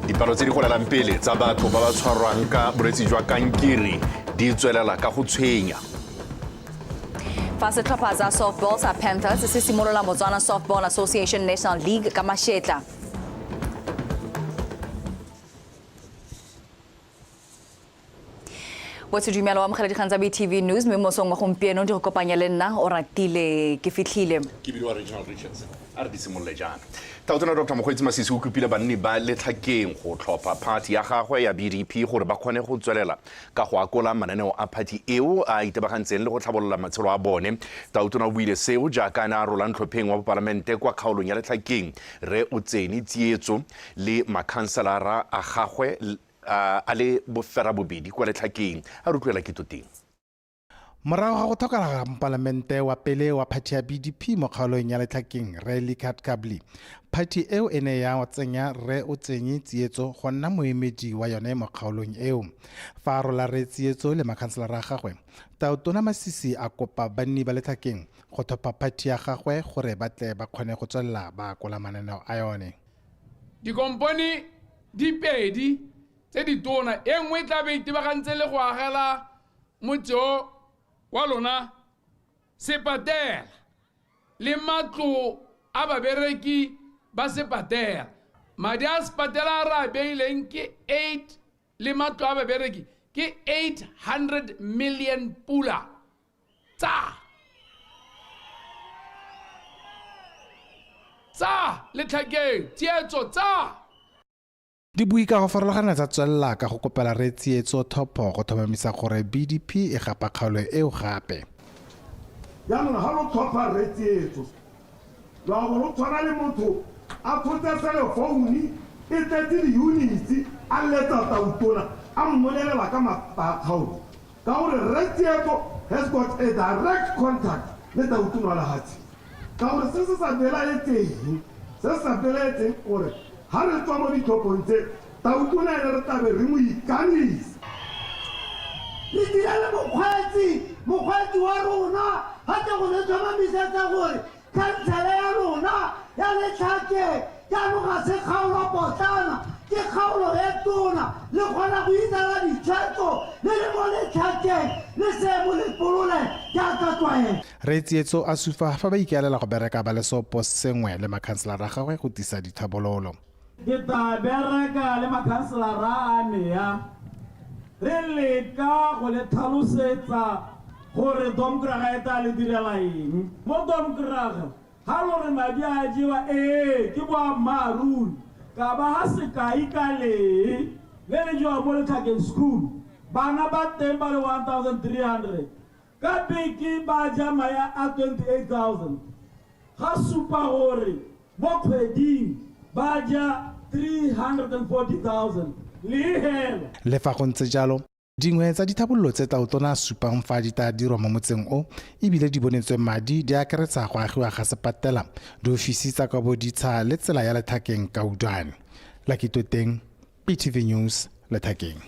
Dipalo tse di golelang pele tsa batho ba ba tshwarwang ka bolwetse jwa kankere di tswelela ka go tshwenya. Fa setlhopha sa softball sa Panthers se simolola Botswana Softball Association National League ka mašetla. Botsudumelo wa mogela dikgang tsa BTV News mme mosong wa gompieno di go kopanya le nna o ratile ke fitlhile. Ke bidiwa Regional Richards a re di simololle jaana. Taotona Dr. Mokgweetsi Masisi o kopile banni ba letlhakeng go tlhopha party ya gagwe ya BDP gore ba kgone go tswelela ka go akola mananeo a party eo a itebagantseng le go tlhabolola matshelo a bone. Taotona o buile seo jaaka a ne a rola ntlhopheng wa boparlamente kwa kgaolong ya letlhakeng re o tsene tsietso le makhanselara a gagwe a le bofera bobedi kwa letlhakeng a rutlela ke toteng. Morago ga go tlhokagala moparlamente wa pele wa party ya BDP mo kgaolong ya letlhakeng re Likat Kabli, party eo e ne ya tsenya re o tsenye tsietso go nna moemedi wa yone mo kgaolong eo. Fa a rola re tsietso le makhanselara a gagwe, Taotona Masisi a kopa banni ba letlhakeng go tlhopha party ya gagwe gore ba tle ba kgone go tswelela ba akola mananeo a yone. Dikomponi di pedi tse di tona e nngwe tla be itebagantse le go agela motseo wa lona sepatela le matlo a babereki ba sepatela. Madi a sepatela a re a beileng ke 8 le matlo a babereki ke 800 million pula tsa letlhakeng tsietso tsa Di bui ka go farologana tsa tswelela ka go kopela re tsietso thopo go thomamisa gore BDP e gapa kgaolo eo gape. Jaanong ga lo tlhopha re tsietso la go lo tshwana le motho a thotse selefouni e tletse di-units a letsa Taotona a mmolelela ka mapakgaolo ka gore re tsietso has got a direct contact le Taotona wa lehatshe ka gore se se sa belaetseng gore ha re tswa mo ditlhophong tse Taotona ene re tabe re mo ikanisa. Le direle mokgweetsi wa rona ha ke go le tlhomamisetsa gore khansele ya rona ya letlhakeng jaanong ga se kgaolo potlana ke kgaolo e tona le kgona go itala ditshwetso le mo letlhakeng le seemo le polole jaaka tlwaelo. Re tsietso a sufa fa ba ikaelela go bereka ba lesopo sengwe le makhanselara a gagwe go tisa dithabololo. Ke tla bereka le makhanselara a mea re leka go le tlhalosetsa gore Domkraga e tla le direla eng mo Domkraga ha lo re madi a jewa ke boammaaruri ka ba ha sekai ka le jewa mo letlhakeng school bana ba teng ba le 1300 ka beke ba ja maya a 28000 ga supa gore mo kgweding ba ja 340,000 le fa go ntse jalo dingwe tsa dithabololo tse Taotona a supang fa di tla dirwa mo motseng o ebile di bonetswe madi di akaretsa go agiwa ga sepatela diofisi tsa kaboditsha le tsela ya letlhakeng ka Udane. Lakitoteng BTV News letlhakeng.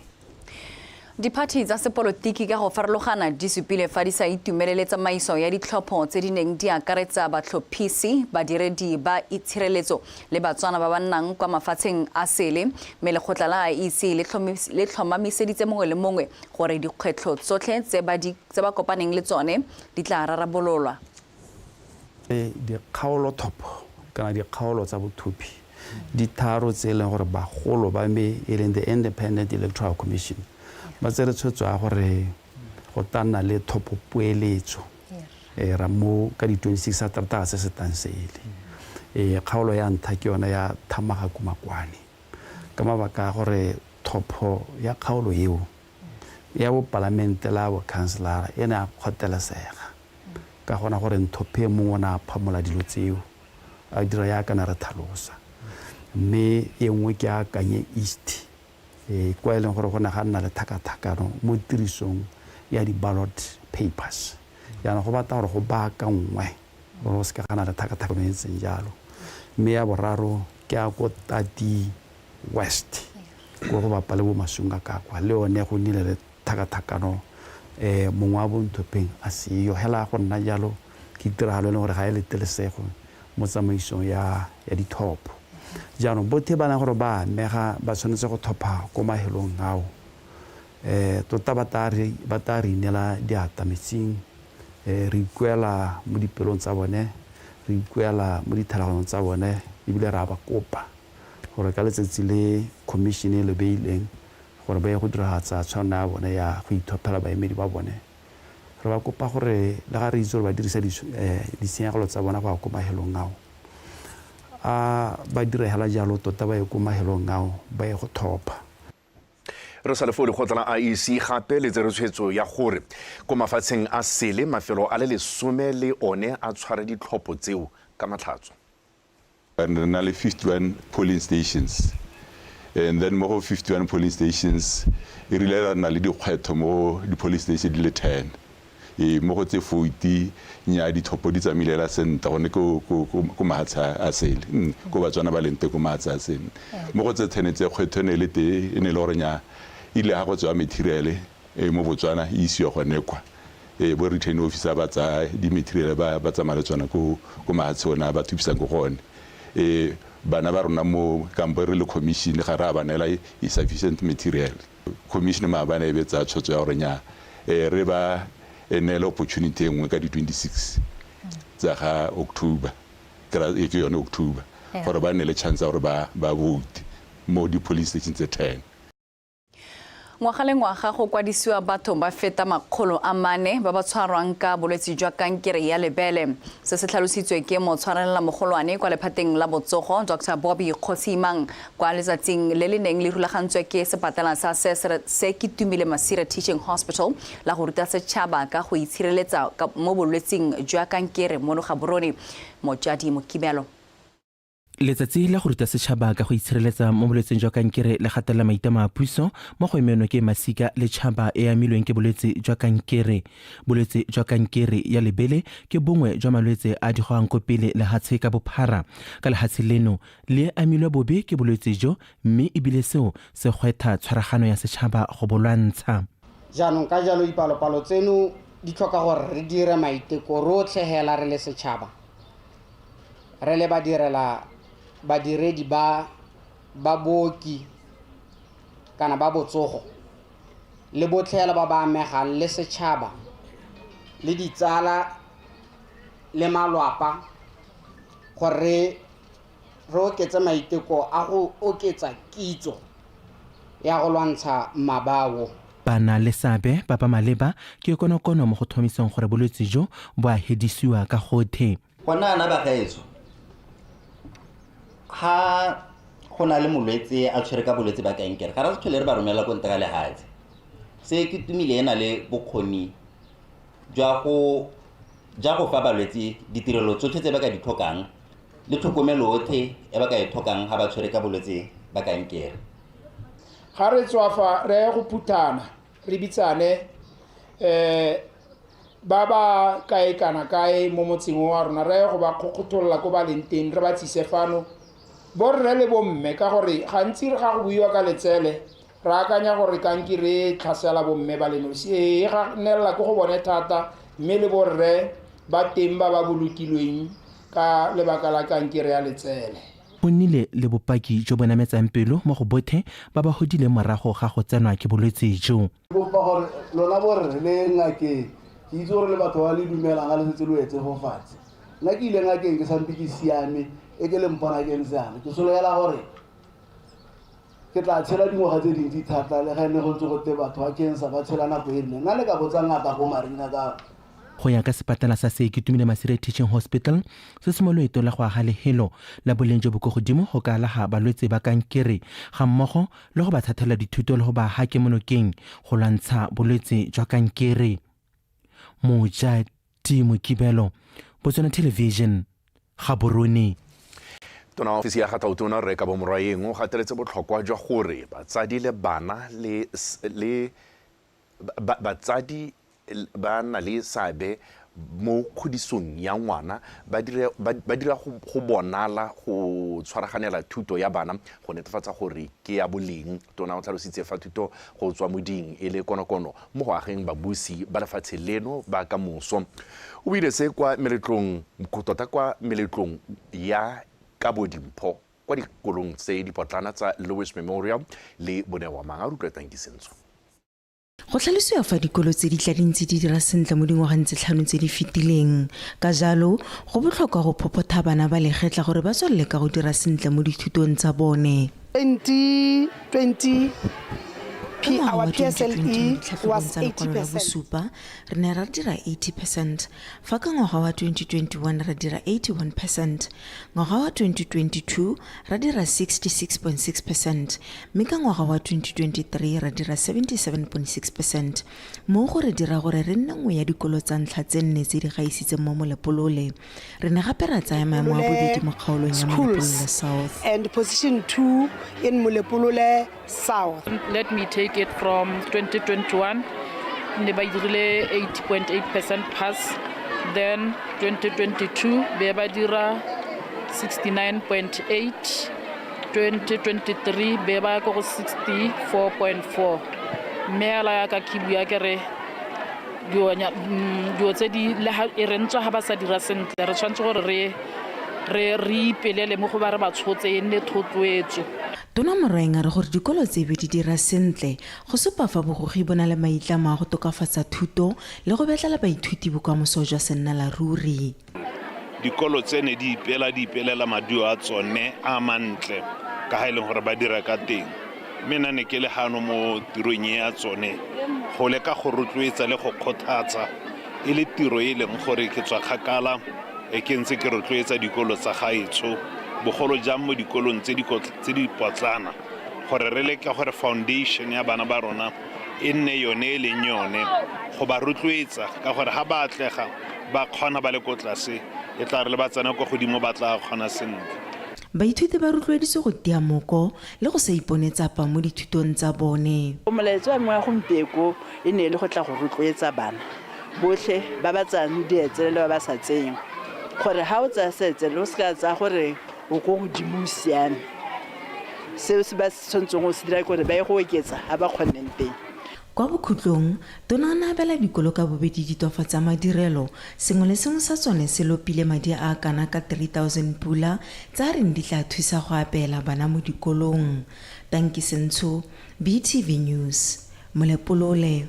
Diphathi tsa sepolotiki ka go farologana di supile fa di sa itumelele tsamaiso ya ditlhopho tse di neng di akaretsa batlhophisi badiredi ba itshireletso le Batswana ba ba nnang kwa mafatsheng a sele mme lekgotla la IEC le tlhomamiseditse mongwe le mongwe gore dikgwetlho tsotlhe tse ba kopaneng le tsone di tla rarabololwa. Dikgaolo thopo kana dikgaolo tsa bothuphi di tharo tse e leng gore bagolo ba me e leng the Independent Electoral Commission ba tsere tshwetso ya gore go tanna le thopo poeletso ra mo ka di 26 Satertaga se se tansele kgaolo ya ntlha ke yona ya Thamaga Kumakwane ka mabaka a gore thopo ya kgaolo eo ya bo parlamente la bo councilor ene a kgothelesega ka gona gore nthophe mongwe na phamola dilo tseo a dira ya kana re thalosa mme e nngwe ke a kanye East kwa e leng gore go ne ga nna le thakathakano mo tirisong ya di-ballot papers yana go batla gore go baakangwe gore go se ka gana le thakathakano e ntseng jalo mme ya boraro ke a ko Tati West go bapa le bo Masunga ka kwa le one go nnile le thakathakano mongwe wa bonthopeng a seyo hela go nna jalo ke tiragalo le gore ga e letelesego mo tsamaisong ya dithopo jaanong bothe ba na gore ba amega ba tshwanetse go thopha ko mahelong ao tota ba ta re inela diata metsing re ikuela mo dipelong tsa bone re ikuela mo dithulaganyong tsa bone ebile ra ba kopa gore ka letsatsi le commission e le beileng gore ba ye go diragatsa tshwanelo ya bone ya go ithophela baemedi ba bone re ba kopa gore le ga re itse gore ba dirisa ditshenyegelo tsa bona go ya ko mahelong ao ba diragela jalo tota ba ye ko mahelong ao ba ye go thopha re sa le fo lekgotla la IEC gape le tsere tshwetso ya gore ko mafatsheng a sele mafelo a le 10 le one a tshware ditlhopho tseo ka matlhatso na le 51 polling stations and then mo go 51 polling stations e rile ra na le dikgwetho mo di-polling station di le 10 mo go tse 40 nya ditlhopho di tsamilela senta gone ko mahatsha a sele ko Botswana ba lente ko mahatsha a sele mo go tse 10 tse kgwetho ne le te e ne le gore nya ile ha go tswa material mo Botswana e isiwa gone kwa bo return officer ba tsa di material ba tsamaya tswana ko mahatsha ona ba thupisa go gone bana ba rona mo kampo re le commission ga ra ba nela sufficient material commission ma bana e betsa tshotso ya gore nya re ba enela opportunity engwe ka di 26 tsa ga October e ke yone October gore ba nele chance ya gore ba vote mo di police stations tse 10 ngwaga le ngwaga go kwadisiwa batho ba feta 400 ba ba tshwarwang ka bolwetse jwa kankere ya lebele se se tlhalositswe ke motshwarelela mogolwane kwa lephateng la botsogo Dr. Bobby Khosimang kwa letsatsing le le neng le rulagantswe ke sepatala sa se Kitumile Masira Teaching Hospital la go ruta setšhaba ka go itshireletsa mo bolwetseng jwa kankere mo Gaborone Mojadi Mokibelo Letsatsi la go ruta setšhaba ka go itshireletsa mo bolwetseng jwa kankere le gatela maitama a puso mo go emenwa ke masika le tšhaba e amilweng ke bolwetse jwa kankere. Bolwetse jwa kankere ya lebele ke bongwe jwa malwetse a di goang ko pele lehatshe ka bophara ka lehatshe leno le amilwe bobe ke bolwetse jo mme ebile seo se gwetha tshwaragano ya setšhaba go bolwantsha. Jaanong ka jalo dipalopalo tseno di tlhoka gore re dire maiteko rotlhe hela re le setšhaba re le badiredi ba booki kana ba botsogo le botlhela ba ba amegang le setšhaba le ditsala le malwapa gore re oketse maiteko a go oketsa kitso ya go lwantsha mabao. Bana le sabe ba ba maleba ke konokono mo go thomiseng gore bolwetse jo bo a hedisiwa ka gothe. Gona ana ba gaetso ha gona le molwetse a tshwere ka bolwetse ba kankere ga ra se tlhole re ba romela ko nteka lehatshe se Kitumile ena le bokgoni jwa go fa balwetse ditirelo tsotlhe tse ba ka di tlhokang le tlhokomelo otlhe e ba ka e tlhokang ga ba tshwere ka bolwetse ba kankere. Ga re tswafa re go phuthana re bitsane ba ba kae kana kae mo motseng wa rona re go ba kgokgotolola ko ba leng teng re ba tsise fano borre le bomme ka gore gantsi ga go buiwa ka letsele ra akanya gore kankere tlhasela bomme ba leno se ga nella go bone thata mme le borre ba teng ba ba bolokilweng ka lebaka la kankere ya letsele. Go nnile le bopaki jo bo nametsang pelo mo go bothe ba ba hodile morago ga go tsenwa ke bolwetse jo. Bopa gore lona borre le ngakeng ke itse gore le batho ba le dumelang ga le setse lo etse go fatshe nna ke ile ngakeng ke sampe ke siame e ke le mpona ke ntsana ke sologela gore ke tla tshela dingwaga tse dintsi thata le ga ne go ntse go te batho ba kensa ba tshela nako e rileng nna le ka botsa ngata go marina ka go ya ka sepatala sa se Kitumile Masira Teaching Hospital se se mo loeto la go aga lehelo la boleng jo bo go godimo go ka alaga balwetse ba kankere ga mmogo le go ba thathela dithuto le go ba hake monokeng go lwantsha bolwetse jwa kankere. Mojadi Mokibelo, Botswana Television, Gaborone. Tona ofisi ya Gatautona re ka bomorwaeng o gateletse botlhokwa jwa gore batsadi le bana le batsadi ba na le sabe mo kgodisong ya ngwana ba dira go bonala go tshwaraganela thuto ya bana go netefatsa gore ke ya boleng. Tona o tlhalositse fa thuto go tswa moding e le konokono mo go ageng babusi ba lefatshe leno ba ka moso. O buile se kwa meletlong tota kwa meletlong ya ka Bodimpho kwa dikolong tse dipotlana tsa Lewis Memorial le Bonewa Mang a rutlwetsang ke sentso. Go tlhalosiwa fa dikolo tse di tla dintse di dira sentle mo dingwageng tse 5 tse di fetileng. Ka jalo, go botlhokwa go phopotha bana ba legetla gore ba tswelele ka go dira sentle mo dithutong tsa bone. 2020 our PSLE was 80%. BOSUPA re ne ra dira 80%, fa ka ngwaga wa 2021 ra dira 81%, ngwaga wa 2022 ra dira 66.6%, mme ka ngwaga wa 2023 ra dira 77.6%, mo go re dira gore re nne nngwe ya dikolo tsa ntlha tse 4 tse di gaisitseng mo Molepolole. Re ne gape ra tsaya maemo a bobedi mo kgaolong ya Molepolole South and position 2 in Molepolole South. Let me take it from 2021, ne ba dirile 80.8% pass, then 2022 be ba dira 69.8, 2023 be ba go 64.4. Mela ya ka kibu ya kere dio tse di le ha e rentswa ha ba sa dira sentle re tshwantse gore re ipelele mo go ba re ba tshotse e nne thotloetso. Tona Morenga re gore dikolo tse be di dira sentle go supa fa bogogi bona le maitlamo a go tokafatsa thuto le go betlela baithuti bokamoso jwa sennala ruri. Dikolo tsene di ipelela maduo a tsone a mantle ka ha ile gore ba dira ka teng. Mena ne ke le hano mo tirong ya tsone go le ka go rotloetsa le go kgothatsa e le tiro e leng gore ke tswa kgakala e ke ntse ke rotloetsa dikolo tsa gaetsho bogolo jang mo dikolong tse di potlana gore re leka gore foundation ya bana ba rona e nne yone le nyone go ba rotloetsa ka gore ha ba atlega ba kgona ba le ko tlase e tla re le ba tsena go godimo ba tla kgona sentle. Baithuti ba rotloeditse go tia moko le go sa iponetsa pa mo dithutong tsa bone. Molaetso wa mo ya gompeko e ne le go tla go rotloetsa bana botlhe ba ba tsang dietsele le ba ba sa tseng gore ha o tsa setse lo ska tsa gore o go godimo siame seo se ba tshwantseng go se dira gore ba e go oketsa ha ba kgonneng teng. Kwa bokhutlong tona na bela dikolo ka bobedi ditofatsa madirelo sengwe le sengwe sa tsone se lopile madi a kana ka 3000 pula tsa reng di tla thusa go apela bana mo dikolong. Tanki Sentsho, BTV News, Molepolole.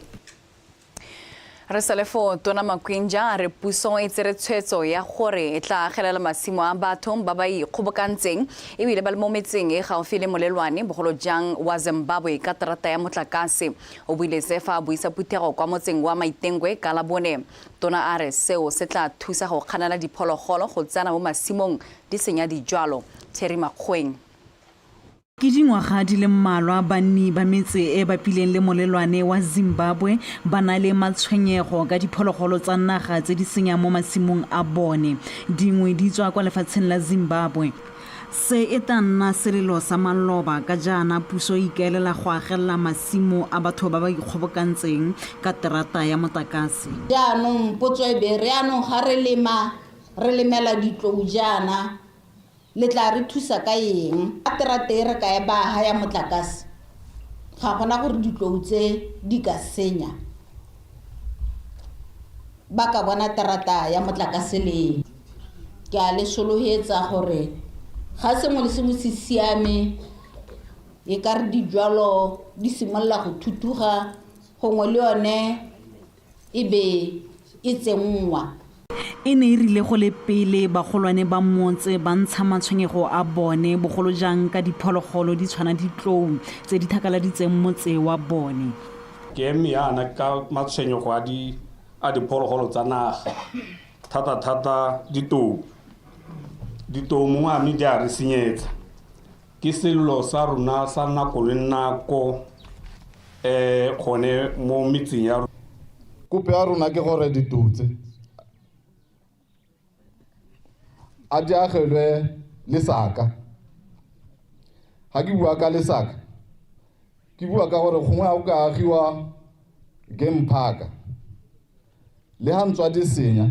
Re salefo tona Makwinja re puso e tsere tshwetso ya gore e tla agelela masimo a batho ba ba ikgobokantseng e bile ba le mo metseng e gaufi le molelwane bogolo jang wa Zimbabwe ka terata ya motlakase o buile sefa buisa puthego kwa motseng wa Maitengwe ka la bone. Tona a re seo se tla thusa go kganela diphologolo go tsana mo masimong di senya dijwalo. Terry Makgweng. Ke dingwaga di le mmalwa banni ba metse e bapileng le molelwane wa Zimbabwe ba na le matshwenyego ka diphologolo tsa naga tse di senyang mo masimong a bone dingwe di tswa kwa lefatsheng la Zimbabwe. Se e tla nna selelo sa maloba ka jaana puso e ikaelela go agelela masimo a batho ba ba ikgobokantseng ka terata ya motlakase. Jaanong potso e be re anong ga re lemela ditlou jaana le tla re thusa ka eng a terata e re ka e baga ya motlakase ga gona gore ditlou tse di ka senya ba ka bona terata ya motlakase le ke a le solohetsa gore ga sengwe le sengwe se siame e ka re dijwalo di simolola go thuthuga gongwe le yone e be e tsengwa. E ne e rile go le pele bagolwane ba motse ba ntsha matshwenyego a bone bogolo jang ka diphologolo di tshwana ditlou tse di thakaladitseng motse wa bone. Ke eme yana ka matshwenyego a diphologolo tsa naga thata ditou mongwe a mme di a re senyetsa ke sello sa rona sa nako le nako gone mo metseng ya kope ya rona ke gore ditou tse a di agelwe lesaka ga ke bua ka lesaka ke bua ka gore gongwe a o ka agiwa game park le ha ntswa di senya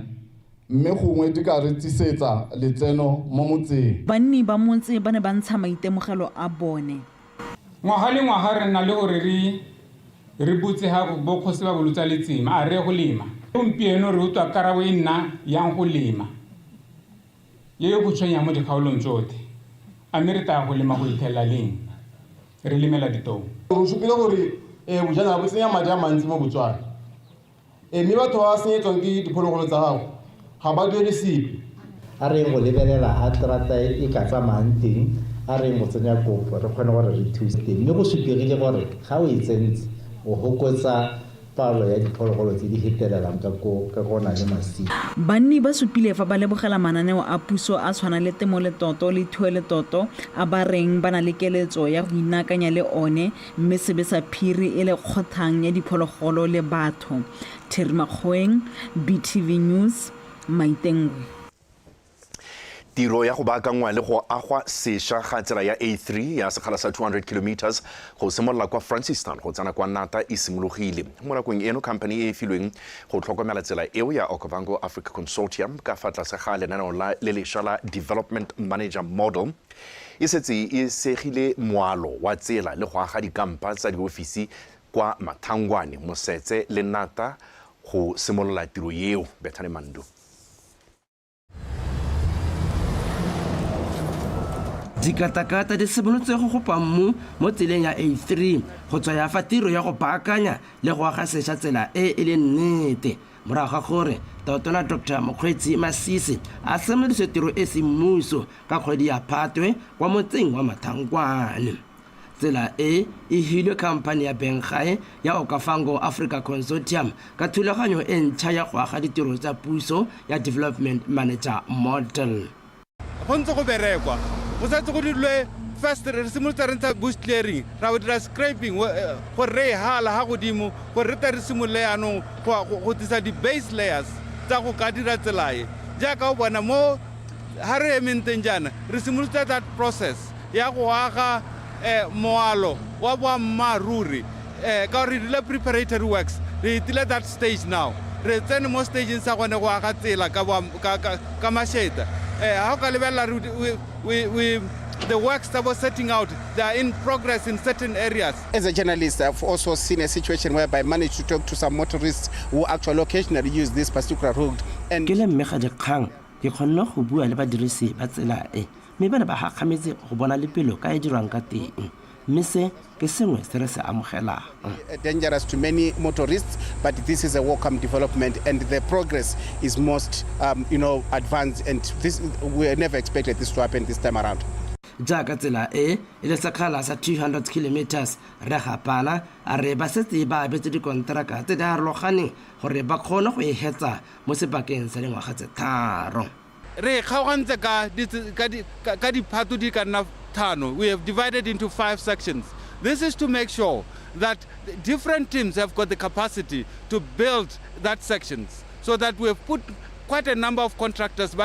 mme gongwe di ka re tsisetsa letseno mo motseng. Banni ba motse ba ne ba ntsha maitemogelo a bone. Ngwaga le ngwaga re na le gore re butse ha bo kgose ba bolutsa letsima a re go lema gompieno re utlwa karabo e nna yang go lema ye go tshwenya mo dikgaolong tsotlhe a mme re taya go lema go ithelela leng re lemela ditou o supile gore bojanala bo tsenya madi a mantsi mo Botswana mme batho ba senyetswang ke diphologolo tsa gago ga ba duele sepe a reng go lebelela a terata e ka tsamayang teng a reng go tsenya kopo re kgone gore re thuse teng mme go supegile gore ga o e tsentse o hokotsa palo ya diphologolo tse di hetelelang ka gona le masika banni ba supile fa ba lebogela mananeo a puso a tshwana le temo le toto le thuo le toto a ba reng ba na le keletso ya go inakanya le one mme sebe sa phiri e le kgothang ya diphologolo le batho. Terry Makgoeng, BTV News, Maitengwe. Tiro ya go baakangwa le go agwa sešwa ga tsela ya A3 ya sekgala sa 200 kilometers go simolola kwa Francistown go tsena kwa Nata e simologile. Mo nakong eno company e filweng go tlhokomela tsela eo ya Okavango Africa Consortium ka fa tlase ga lenaneo le lešwa la Development Manager Model e setse e segile moalo wa tsela le go aga dikampa tsa diofisi kwa Mathangwane, Mosetse le Nata go simolola tiro eo. Bethane Mandu. Dikatakata di simolotse go gopa mmu mo tseleng ya A3 go tswa ya fa tiro ya go baakanya le go aga sešwa tsela e le nnete morago ga gore Totona Dr. Mokgweetsi Masisi a simolotse tiro e semmuso ka kgwedi ya Phatwe kwa motseng wa Mathangwane. Tsela e hilwe khamphane ya Dikgang ya Okavango Africa Consortium ka thulaganyo e ntšha ya go aga ditiro tsa puso ya Development Manager Model. Go ntse go berekwa go setse go dilwe first re simolotse re ntsha bush clearing ra dira scraping go re hala ha godimo go re tla re simolole yanong go tisa di-base layers tsa go ka dira tselae jaaka o bona mo ha re ementeng jana re simolotse that process ya go aga moalo wa boammaaruri ka re dile preparatory works re itile that stage now re tsene mo stageng sa gone go aga tsela ka masheta how ka lebella the works that were setting out, they are in progress in certain areas. As a journalist, I've also seen a situation where I managed to talk to some motorists who actually occasionally use this particular route. And ke le mme ga Dikgang ke khonna go bua le badirisi ba tsela e mme bana ba gagametse go bona le pelo ka e dirwang ka teng mme se ke sengwe se re se amogelang. Dangerous to many motorists, but this is a welcome development and the progress is most advanced, and this we never expected this to happen this time around. Jaaka tsela e le sekgala sa 200 kilometers re gapana a re ba setse ba abetse dikontraka tse di arologaneng gore ba kgone go e hetsa mo sebakeng sa dingwaga tse tharo. Re kgaogantse ka diphato di ka nna thano. We have divided into 5 sections. This is to make sure that different teams have got the capacity to build that sections, so that we have put quite a number of contractors.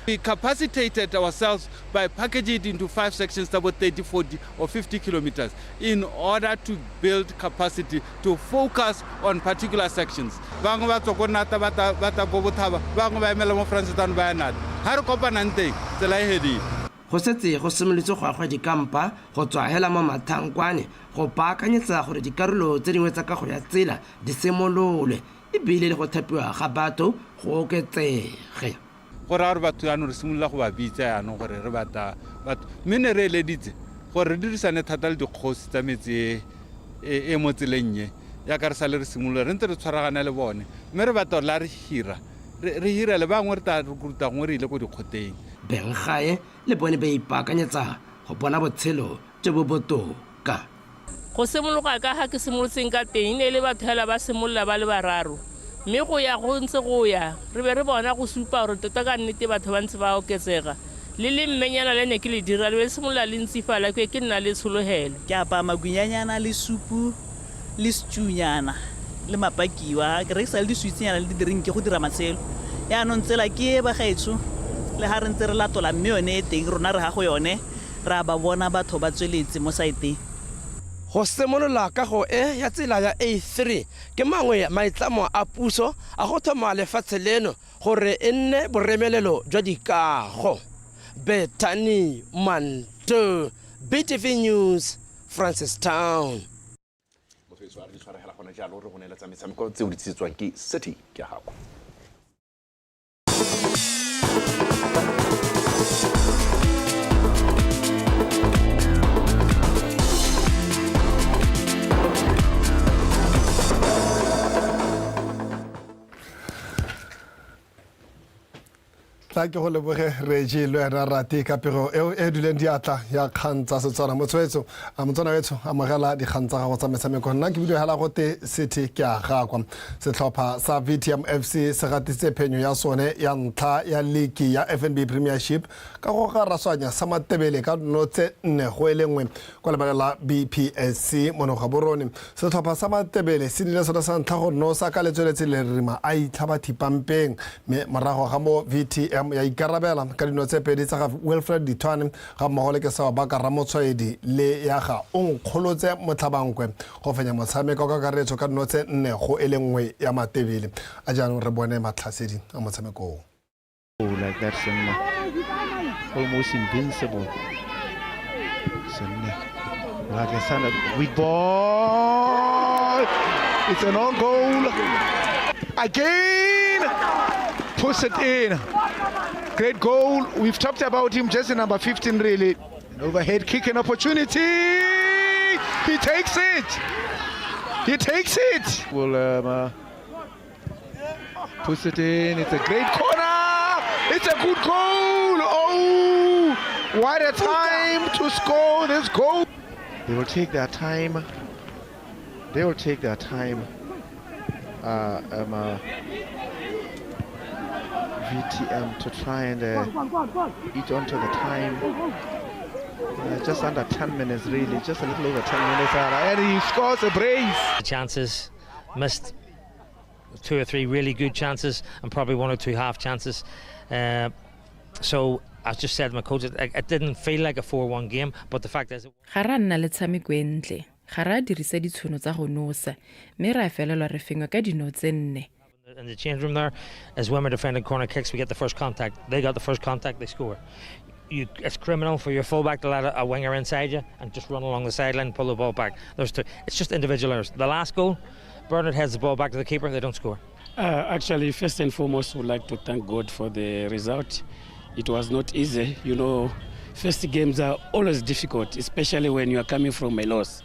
We capacitated ourselves by packaging it into 5 sections, about 30, 40 or 50 kilometers, in order to build capacity to focus on particular sections. Go setse go simolotse go agwa dikampa go tswa hela mo Mathangwane go baakanyetsa gore dikarolo tse dingwe tsa kago ya tsela di simololwe ebile le go thapiwa ga batho go oketsege. Gore a re batho ya no re simolola go ba bitsa ya no gore re bata batho mme re eleditse gore re dirisane thata le dikgosi tsa metsi e mo tseleng ya ka re sa le re simolola re ntse re tshwaragana le bone mme re bata la re hira le bangwe re ta re ruta gongwe re ile go dikgoteng. Dikgang le bone ba ipaakanyetsa go bona botshelo jo bo botoka. Go simologa ka ha ke simolotseng ka teng ne le batho hela ba simolola ba le bararo mme go ya go ntse go ya re be re bona go supa gore tota ka nnete batho ba ntse ba oketsega le mmenyana le ne ke le dira le simolola le ntsifala ke nna le tsholohelo ke apa magunyanyana le supu le stew-nyana le mapakiwa ke re sa le diswitsnyana le drink go dira matshelo ya no ntsela ke ba gaetso le ha re ntse re latola mme yone e teng rona re ha go yone ra ba bona batho ba tsweletse mo saeteng. Go simolola kago e ya tsela ya A3 ke mangwe maitlamo a puso a go thoma lefatshe leno gore e nne boremelelo jwa dikago. Bethany Manto, BTV News, Francistown. City ke gago. tla ke go leboge Reggie le wena Rati ka pego e duleng diatla ya kgang tsa Setswana motswetso a motswana wetso a mogela dikgang tsa gago tsa metshameko nna ke video hela gote city ke a gakwa setlhopha sa VTM FC se gatitse phenyo ya sone ya ntlha ya league ya FNB Premiership ka go ga raswanya sa Matebele ka notse 4-1 kwa lebalela BPSC mono ga borone setlhopha sa Matebele se dile sona sa ntlha go nosa ka letsweletse le rima a itlhaba thipampeng me morago ga mo VTM ya ikarabela ka dinotse pedi tsa ga Wilfred Ditwane ga mogole ke sa ba ka ramotswedi le ya ga onkgolotse motlhabankwe go fenya motshameko ka karetso ka dinotse 4-1 ya Matebele a jaanong re bone matlhasedi a motshameko like that almost invincible like a son of weak ball. It's an on goal again, push it in. Great goal. We've talked about him, just number 15 really. An overhead kicking opportunity. He takes it. He takes it. Will push it in. It's a great corner. It's a good goal. Oh, what a time to score this goal. They will take their time. They will take their time. VTM to try and eat onto the time. Just under 10 minutes really, just a little over 10 minutes. And he scores a brace. Chances, missed 2 or 3 really good chances and probably 1 or 2 half chances. So I just said to my coach, it didn't feel like a 4-1 game, but the fact is... Garanna le tshameko entle. Gara dirisa ditshono tsa go nosa. Me ra felelwa re fengwa ka dino tse 4. In the change room there, as when we're defending corner kicks, we get the first contact. They got the first contact, they score. It's criminal for your fullback to let a winger inside you and just run along the sideline and pull the ball back. It's just individual errors. The last goal, Bernard heads the ball back to the keeper, they don't score. Actually, first and foremost, we'd like to thank God for the result. It was not easy. You know, first games are always difficult, especially when you are coming from a loss.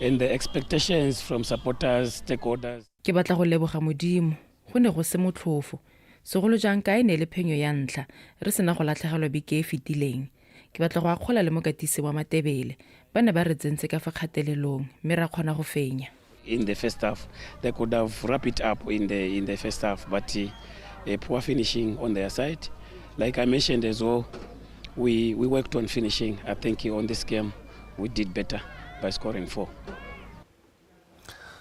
And the expectations from supporters, stakeholders. Ke batla go leboga modimo. Go ne go se motlhofo. Segolo jang ka ene le phenyo ya ntla. Re sena go latlhegelwa beke e fetileng. Ke batla go akgola le mokatisi wa Matebele. Ba ne ba re tsentse ka fa kgatelelong, mme ra kgona go fenya. In the first half, they could have wrapped it up in the first half, but a poor finishing on their side. Like I mentioned as well, we worked on finishing. I think on this game we did better by scoring 4.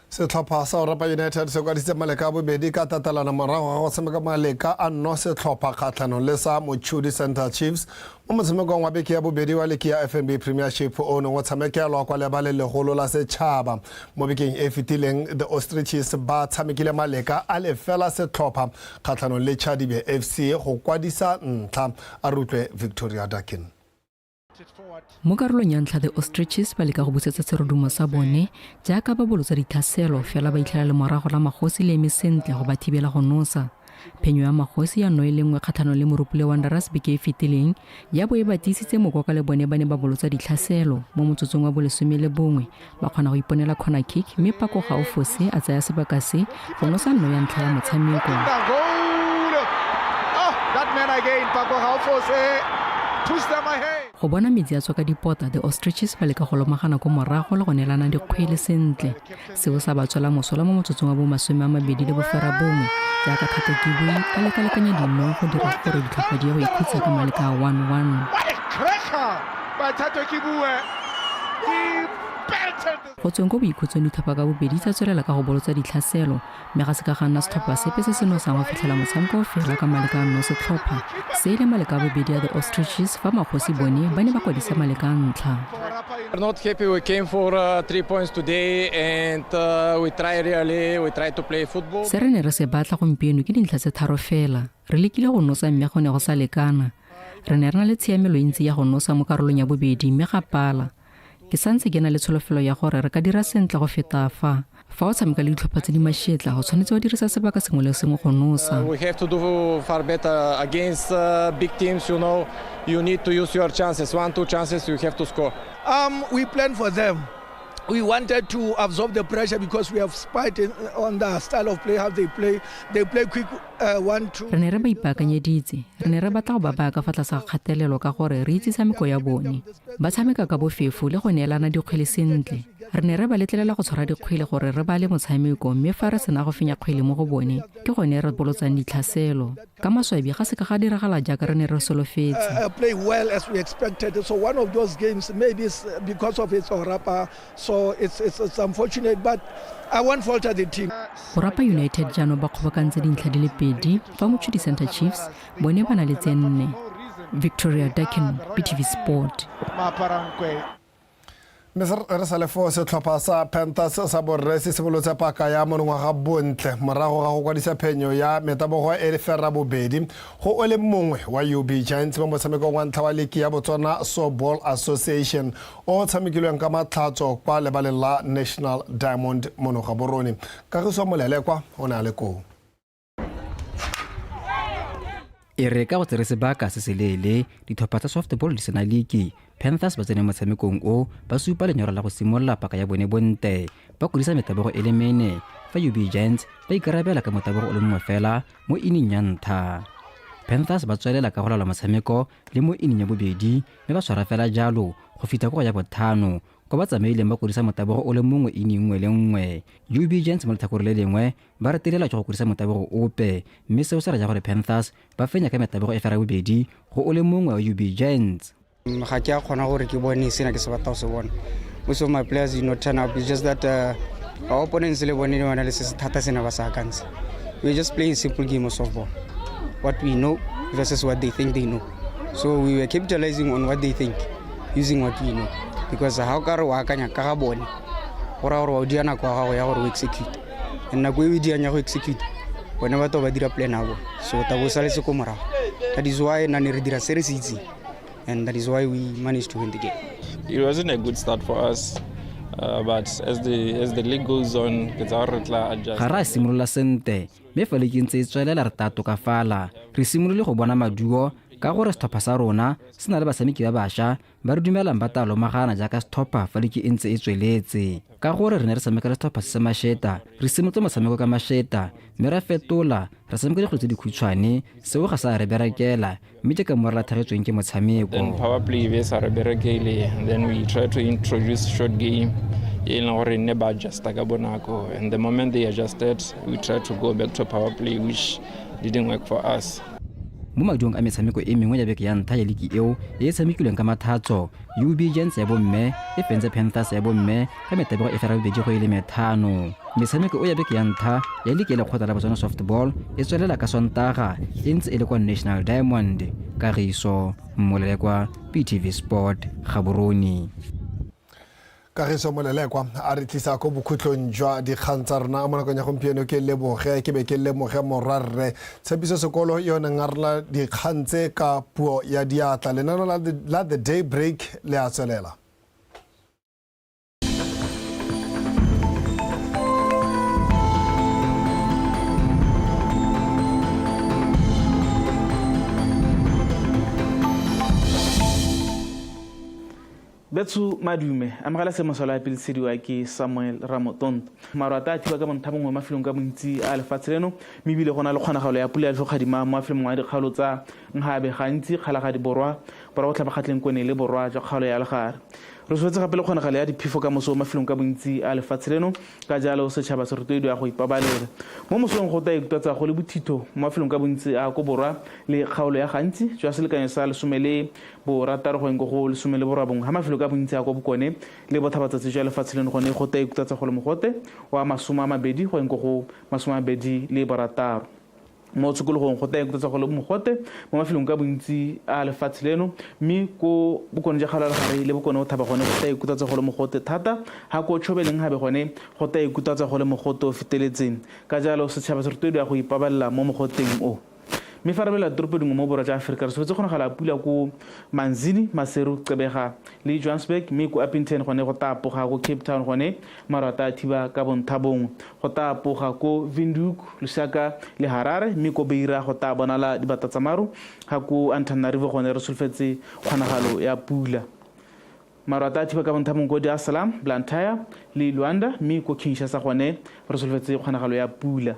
Setlhopha sa Orapa United se kwaditse maleka a bobedi ka tatalana morago ga go tshameka maleka a nno setlhopha kgatlhanong le sa Mochudi Center Chiefs mo motshamekong wa beke ya bobedi wa league ya FNB Premiership o ne go tshamekelwa kwa lebale legolo la setšhaba mo bekeng e fetileng the Ostriches ba tshamekile maleka a lefela setlhopha kgatlhanong le Chadibe FC go kwadisa ntlha a rutlwe Victoria Dakin. Mo karolong ya ntlha the Ostriches ba leka go busetsa serodumo sa bone jaaka ba bolotsa dithaselo fela ba itlhela le morago la magosi le emesentle go ba thibela go nosa. Phenyo ya magosi ya 1-1 kgatlhanong le Morupule Wanderers beke e fetileng ya bo e batisitse mokoka le bone ba ne ba bolotsa dithaselo mo motsotsong wa bolesome le bongwe ba kgona go iponela corner kick mme Pako Gaofose a tsaya sebaka se go nosa nno ya ntlha ya motshameko. That man again, Pako Gaofose. Go bona metsi a tswa ka dipota the Ostriches ba leka go lomagana ko morago le go neelana dikgwele sentle seo sa ba tswela mosola mo motsotsong wa bo 20 le bofera bongwe jaaka Khatekibwe a lekalekanya dino go dira gore ditlhopha di go ikhutsa ka maleka a 1-1. Go tsweng ko boikhutsong ditlhopha ka bobedi tsa tswelela ka go bolotsa ditlhaselo mme ga se ka ganna setlhopha sepe se se nosang go fitlhela motshameko fela ka maleka a nno setlhopha se ile maleka a bobedi ya the Ostriches fa magosi bone ba ne ba kwadisa maleka a ntlha. We're not happy. We came for 3 points today and we try to play football. Se re ne re se batla gompieno ke dintlha tse tharo fela. Re lekile go nosa mme go ne go sa lekana. Re ne re na le tshiamelo ntsi ya go nosa mo karolong ya bobedi mme ga pala. Ke santse ke na le tsholofelo ya gore re ka dira sentle go feta fa o tshameka le ditlhopha tse di mašetla go tshwanetse go dirisa sebaka sengwe le sengwe go nosa. We have to do far better against big teams, you know. You need to use your chances. 1-2 chances you have to score. We plan for them. we wanted to absorb the pressure because we have spied on the style of play, how they play. They play quick 1-2. Re ne re ba ipaakanyeditse, re ne re batla go ba baya ka fa tlase ga kgatelelo ka gore re itse tshameko ya bone. Ba tshameka ka bofefo le go neelana dikgwele sentle. Re ne re ba letlelela go tshwara dikgwele gore re bale motshameko mme fa re sena go fenya kgwele mo go bone ke gone re bolotsang ditlhaselo. Ka maswabi ga se ka ga diragala jaaka re ne re solofetse. Play well as we expected. So one of those games maybe it's because of its Orapa. So it's unfortunate, but I won't falter the team. Orapa United jano ba kgobokantse dintlha di le pedi fa Mochudi Center Chiefs bone ba na le tse 4. Victoria Dikgang, BTV Sport. re sa le fo setlhopha sa Panthers sa borre se simolotse paka ya monongwaga bontle morago ga go kwadisa phenyo ya metabogo e le fera bobedi go o le mongwe wa UB Giants mo motshamekong wa ntlha wa leki ya Botswana Softball Association o tshamekilweng ka matlhatso kwa lebaleng la National Diamond mono ga borone Kagiso Molelekwa o na le ko e re ka go tsere sebaka se selele dithopha tsa softball di sena leki Panthers ba tsene motshamekong o ba supa lenyora la go simolla paka ya bone bonte ba kudisa metabogo e le mene fa UB Giants ba ikarabela ka motabogo o le mongwe fela mo ining ya ntha Panthers ba tswelela ka go laola motshameko le mo ining ya bobedi mme ba tshwara fela jalo go fita go ya bothano go ba tsamaileng ba kudisa motabogo o le mongwe ining nngwe le nngwe UB Giants mo letlhakore le lengwe ba retelela go kudisa motabogo ope mme seo se ra ja gore Panthers ba fenya ka metabogo e fera bobedi go o le mongwe wa UB Giants. Ga ke a kgona gore ke bone sena ke se batla go se bona. Most of my players did not turn up. It's just that our opponents le bone wana le se thata sena ba sa kanse. We just play a simple game of softball. What we know versus what they think they know. So we were capitalizing on what they think, using what we know. Because how ka re wa akanya ka ga bone gora gore wa diana kwa gago ya gore o execute. And na go e dianya go execute. Bona ba to ba dira plan abo. So ta bo sale se ko morago. That is why na ne re dira series itse. And that is why we managed to win the game. It wasn't a good start for us, but as the league goes on, it's our adjust. Ga ra simolola sente, me fa le kentse tswelela re ta tokafala. Re simolole go bona maduo ka gore setlhopha sa rona se na le basamiki ba bašwa ba re dumelang ba talo magana jaaka setlhopha fa le ke entse e tsweletse ka gore re ne re sameka le setlhopha se masheta re simolotse motshameko ka masheta mme ra fetola re sameka dikgwele tse dikhutshwane seo ga sa re berekela mme ke ka mo re latlhagetsweng ke motshameko. Then power play be sa re berekele, then we try to introduce short game e leng gore ne ba adjusta ka bonako, and the moment they adjusted we tried to go back to power play which didn't work for us. Mo maduong a metshameko e mengwe ya beke ya ntha ya ligi eo e tshamekilweng ka mathatso UB Giants ya bomme e fentse Panthers ya bomme ka metabogo e fera bobedi go ile methano. Metshameko o ya beke ya ntha ya ligi le kgotla la Botswana softball e tswelela ka Sontaga e ntse e le kwa National Diamond. Kagiso Molelekwa, BTV Sport, Gaborone. Kagiso Molelekwa a re tlisa ko bokhutlong jwa dikgang tsa rona mo nakong ya gompieno ke leboge ke be ke lemoge morarre Tshepiso Sekolo yone ngarla dikgang tse ka puo ya diatla lenano la the day break le a tswelela. Betsu madume amagala se mosola ya pele sediwa ke Samuel Ramotonto marata a thiba ka monthabong wa mafelong ka bontsi a lefatshe leno mebile go na le kgonagalo ya pula ya tlhogadima mo mafelong wa dikgalo tsa Nghabe gantsi kgalagadi borwa go tlhabagatleng kone le borwa ja kgalo ya legare re swetse gape le kgonagalo ya diphefo ka moso mafelong ka bontsi a lefatshe leno ka jalo setšhaba se rotloediwa go ipabalela mo mosong go ta ikutatsa go le bothitho mo mafelong ka bontsi a ko borwa le kgaolo ya gantsi jwa selekanyo sa 10 borataro go enko go 14 ha mafelo ka bontsi a go bokone le bothabatsatsi jwa lefatshe leno gone go ta ikutatsa go le mogote wa 20 go enko go 20 le borataro mo tsukulogong go ta ikutatsa go le mogote mo mafelong ka bontsi a lefatshe leno mme ko bokone ja kgala gare le bokone go thaba gone go ta ikutatsa go le mogote thata ha ko tshobeleng gabe gone go ta ikutatsa go le mogote o feteletseng ka jalo setšhaba se rutediwa go ipabalela mo mogoteng o mme fa re bela toropo dingwe mo borwa ja Aforika re swetse kgonagala pula ko Manzini Maseru Qebega le Johannesburg mme ko Appington gone go tapoga go Cape Town gone marata a thiba ka bonthabong go tapoga ko Windhoek Lusaka le Harare mme ko Beira go ta bonala dibatatsamaro ga ko Antananarivo gone re solfetse kgonagalo ya pula maaro a ta thiba ka bonthamong ko Dar es Salaam, Blantyre le Luanda mme ko Kinshasa gone re solofetse kgonagalo ya pula.